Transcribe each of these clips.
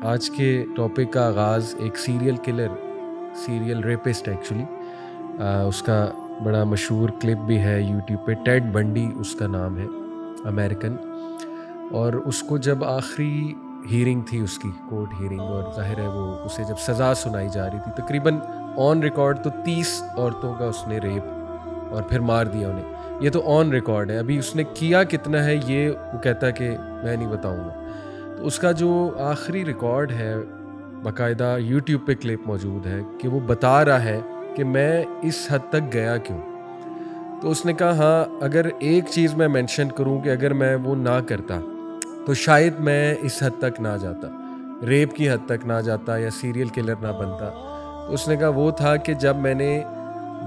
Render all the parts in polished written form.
آج کے ٹاپک کا آغاز ایک سیریل ریپسٹ ایکچولی، اس کا بڑا مشہور کلپ بھی ہے یوٹیوب پہ، ٹیڈ بنڈی اس کا نام ہے، امریکن. اور اس کو جب آخری ہیرنگ تھی اس کی کورٹ ہیرنگ، اور ظاہر ہے وہ اسے جب سزا سنائی جا رہی تھی، تقریباً آن ریکارڈ تو 30 عورتوں کا اس نے ریپ اور پھر مار دیا انہیں. یہ تو آن ریکارڈ ہے. ابھی اس نے کیا کتنا ہے یہ وہ کہتا ہے کہ میں نہیں بتاؤں گا. تو اس کا جو آخری ریکارڈ ہے، باقاعدہ یوٹیوب پہ کلپ موجود ہے کہ وہ بتا رہا ہے کہ میں اس حد تک گیا کیوں. تو اس نے کہا ہاں، اگر ایک چیز میں مینشن کروں کہ اگر میں وہ نہ کرتا تو شاید میں اس حد تک نہ جاتا، ریپ کی حد تک نہ جاتا یا سیریل کلر نہ بنتا. تو اس نے کہا وہ تھا کہ جب میں نے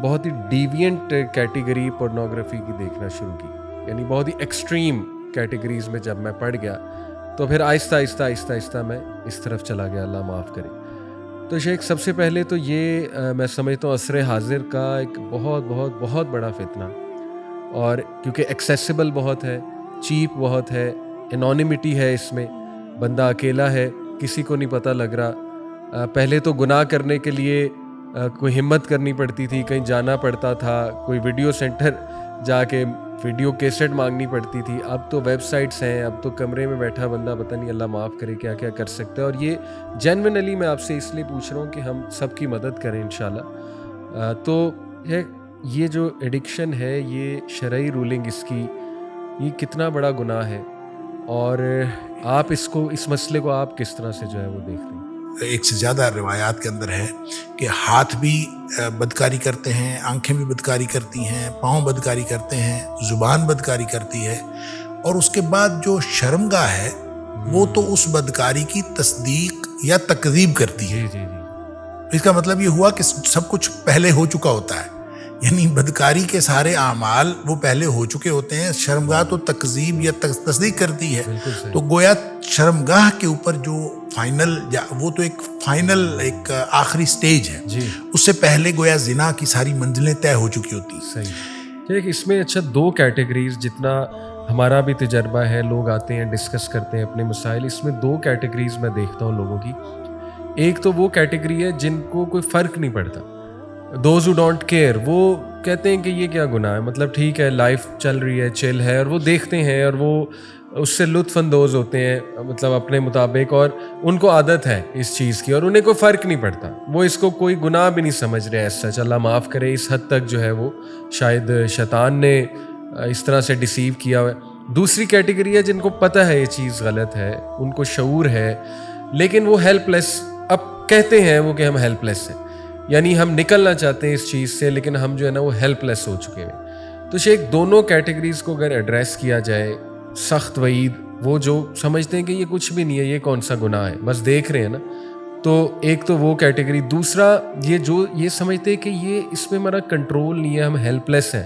بہت ہی ڈیوینٹ کیٹیگری پورنوگرافی کی دیکھنا شروع کی، یعنی بہت ہی ایکسٹریم کیٹیگریز میں جب میں پڑ گیا تو پھر آہستہ آہستہ میں اس طرف چلا گیا، اللہ معاف کرے. تو شیخ، سب سے پہلے تو یہ میں سمجھتا ہوں عصر حاضر کا ایک بہت بہت بہت بڑا فتنہ، اور کیونکہ ایکسیسیبل بہت ہے، چیپ بہت ہے، انونیمٹی ہے اس میں، بندہ اکیلا ہے، کسی کو نہیں پتہ لگ رہا. پہلے تو گناہ کرنے کے لیے کوئی ہمت کرنی پڑتی تھی، کہیں جانا پڑتا تھا، کوئی ویڈیو سینٹر جا کے ویڈیو کیسٹ مانگنی پڑتی تھی. اب تو ویب سائٹس ہیں، اب تو کمرے میں بیٹھا بندہ پتہ نہیں اللہ معاف کرے کیا کیا کر سکتا ہے. اور یہ جینوینلی میں آپ سے اس لیے پوچھ رہا ہوں کہ ہم سب کی مدد کریں انشاءاللہ. تو یہ جو ایڈکشن ہے، یہ شرعی رولنگ اس کی، یہ کتنا بڑا گناہ ہے، اور آپ اس مسئلے کو آپ کس طرح سے جو ہے وہ دیکھ رہے ہیں؟ ایک سے زیادہ روایات کے اندر ہے کہ ہاتھ بھی بدکاری کرتے ہیں، آنکھیں بھی بدکاری کرتی ہیں، پاؤں بدکاری کرتے ہیں، زبان بدکاری کرتی ہے، اور اس کے بعد جو شرمگاہ ہے وہ تو اس بدکاری کی تصدیق یا تکذیب کرتی ہے. اس کا مطلب یہ ہوا کہ سب کچھ پہلے ہو چکا ہوتا ہے، یعنی بدکاری کے سارے اعمال وہ پہلے ہو چکے ہوتے ہیں، شرمگاہ تو تکذیب یا تصدیق کرتی ہے. تو گویا شرمگاہ کے اوپر جو فائنل، وہ تو ایک فائنل ایک آخری سٹیج ہے، اس سے پہلے گویا زنا کی ساری منزلیں طے ہو چکی ہوتی ہیں. صحیح. اس میں اچھا 2 کیٹیگریز، جتنا ہمارا بھی تجربہ ہے، لوگ آتے ہیں ڈسکس کرتے ہیں اپنے مسائل، اس میں 2 کیٹیگریز میں دیکھتا ہوں لوگوں کی. ایک تو وہ کیٹیگری ہے جن کو کوئی فرق نہیں پڑتا، دوز ہو ڈونٹ کیئر. وہ کہتے ہیں کہ یہ کیا گناہ ہے، مطلب ٹھیک ہے، لائف چل رہی ہے، چل ہے، اور وہ دیکھتے ہیں اور وہ اس سے لطف اندوز ہوتے ہیں، مطلب اپنے مطابق، اور ان کو عادت ہے اس چیز کی، اور انہیں کوئی فرق نہیں پڑتا، وہ اس کو کوئی گناہ بھی نہیں سمجھ رہے ایسا. اللہ معاف کرے، اس حد تک جو ہے وہ شاید شیطان نے اس طرح سے ڈیسیو کیا ہوا ہے. دوسری کیٹیگری ہے جن کو پتہ ہے یہ چیز غلط ہے، ان کو شعور ہے، لیکن وہ ہیلپ لیس. اب کہتے ہیں وہ کہ ہم ہیلپ لیس ہیں، یعنی ہم نکلنا چاہتے ہیں اس چیز سے، لیکن ہم جو ہے نا وہ ہیلپ لیس ہو چکے ہیں. تو شیخ، دونوں کیٹیگریز کو اگر ایڈریس کیا جائے، سخت وعید، وہ جو سمجھتے ہیں کہ یہ کچھ بھی نہیں ہے، یہ کون سا گناہ ہے، بس دیکھ رہے ہیں نا، تو ایک تو وہ کیٹیگری. دوسرا یہ سمجھتے ہیں کہ یہ اس میں ہمارا کنٹرول نہیں ہے، ہم ہیلپ لیس ہیں.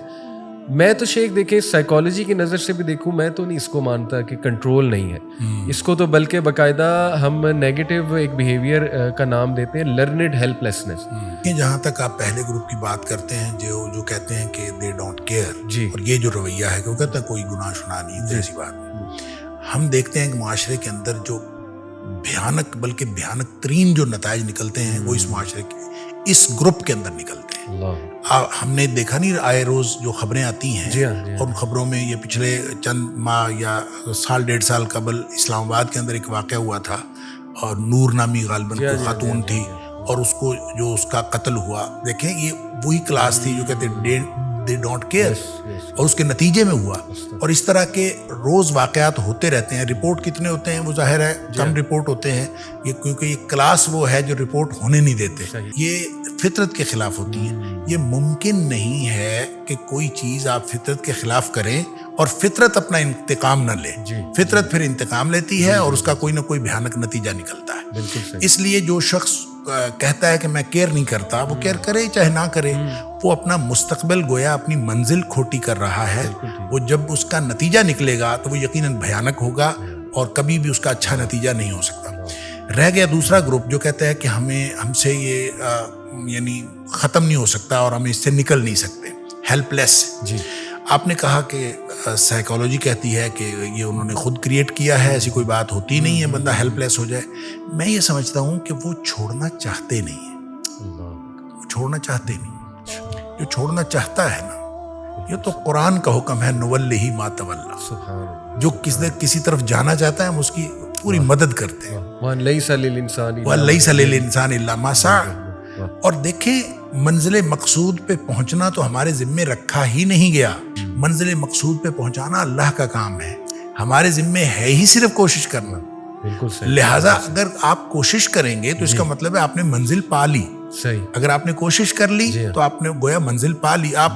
میں تو شیخ دیکھیں سائیکالوجی کی نظر سے بھی دیکھوں، میں تو نہیں اس کو مانتا کہ کنٹرول نہیں ہے. اس کو تو بلکہ باقاعدہ ہم نیگیٹو ایک بیہیویئر کا نام دیتے ہیں، لرنڈ ہیلپ لیسنس. جہاں تک آپ پہلے گروپ کی بات کرتے ہیں جو کہتے ہیں کہ دے ڈونٹ کیئر، اور یہ جو رویہ ہے کہ وہ کہتا ہے کوئی گناہ شنا نہیں، ایسی بات نہیں. ہم دیکھتے ہیں کہ معاشرے کے اندر جو بھیانک، بلکہ بھیانک ترین جو نتائج نکلتے ہیں وہ اس معاشرے کے اس گروپ کے اندر نکلتے ہیں. ہم نے دیکھا نہیں، آئے روز جو خبریں آتی ہیں، اور ان خبروں میں یہ پچھلے چند ماہ یا سال 1.5 سال قبل اسلام آباد کے اندر ایک واقعہ ہوا تھا، اور نور نامی غالباً کوئی خاتون تھی، اور اس کو جو اس کا قتل ہوا. دیکھیں یہ وہی کلاس تھی جو کہتے دے ڈونٹ کیئر، اور اس کے نتیجے میں ہوا. اور اس طرح کے روز واقعات ہوتے رہتے ہیں. رپورٹ کتنے ہوتے ہیں وہ ظاہر ہے کم رپورٹ ہوتے ہیں، یہ کیونکہ یہ کلاس وہ ہے جو رپورٹ ہونے نہیں دیتے، یہ فطرت کے خلاف ہوتی ہیں. یہ ممکن نہیں ہے کہ کوئی چیز آپ فطرت کے خلاف کریں اور فطرت اپنا انتقام نہ لے. فطرت پھر انتقام لیتی ہے اور اس کا کوئی نہ کوئی بھیانک نتیجہ نکلتا ہے. اس لیے جو شخص کہتا ہے کہ میں کیئر نہیں کرتا، وہ کیئر کرے چاہے نہ کرے، وہ اپنا مستقبل گویا اپنی منزل کھوٹی کر رہا ہے. وہ جب اس کا نتیجہ نکلے گا تو وہ یقیناً بھیانک ہوگا، اور کبھی بھی اس کا اچھا نتیجہ نہیں ہو سکتا. رہ گیا دوسرا گروپ جو کہتا ہے کہ ہم سے یہ یعنی ختم نہیں ہو سکتا اور ہم اس سے نکل نہیں سکتے، ہیلپ لیس. آپ نے کہا کہ سائیکالوجی کہتی ہے کہ یہ انہوں نے خود کریٹ کیا ہے, ایسی کوئی بات ہوتی نہیں ہے بندہ ہیلپ لیس ہو جائے. میں یہ سمجھتا ہوں کہ وہ چھوڑنا چاہتے نہیں ہیں, وہ چھوڑنا چاہتے نہیں. جو چھوڑنا چاہتا ہے نا, یہ تو قرآن کا حکم ہے, نولیہ ما تولی. جو کسی طرف جانا چاہتا ہے ہم اس کی پوری مدد کرتے ہیں. وَلَيْسَ لِلْإِنسَانِ وَلَيْسَ لِلْإِنسَانِ إِلَّا مَا سَعَىٰ. اور دیکھیں منزل مقصود پہ پہنچنا تو ہمارے ذمے رکھا ہی نہیں گیا. منزل مقصود پہ پہنچانا اللہ کا کام ہے, ہمارے ذمے ہے ہی صرف کوشش کرنا. بالکل صحیح. لہٰذا اگر آپ کوشش کریں گے تو اس کا مطلب ہے آپ نے منزل پا لی. صحیح. اگر آپ نے کوشش کر لی تو آپ نے گویا منزل پا لی. آپ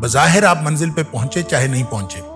بظاہر آپ منزل پہ پہنچے چاہے نہیں پہنچے.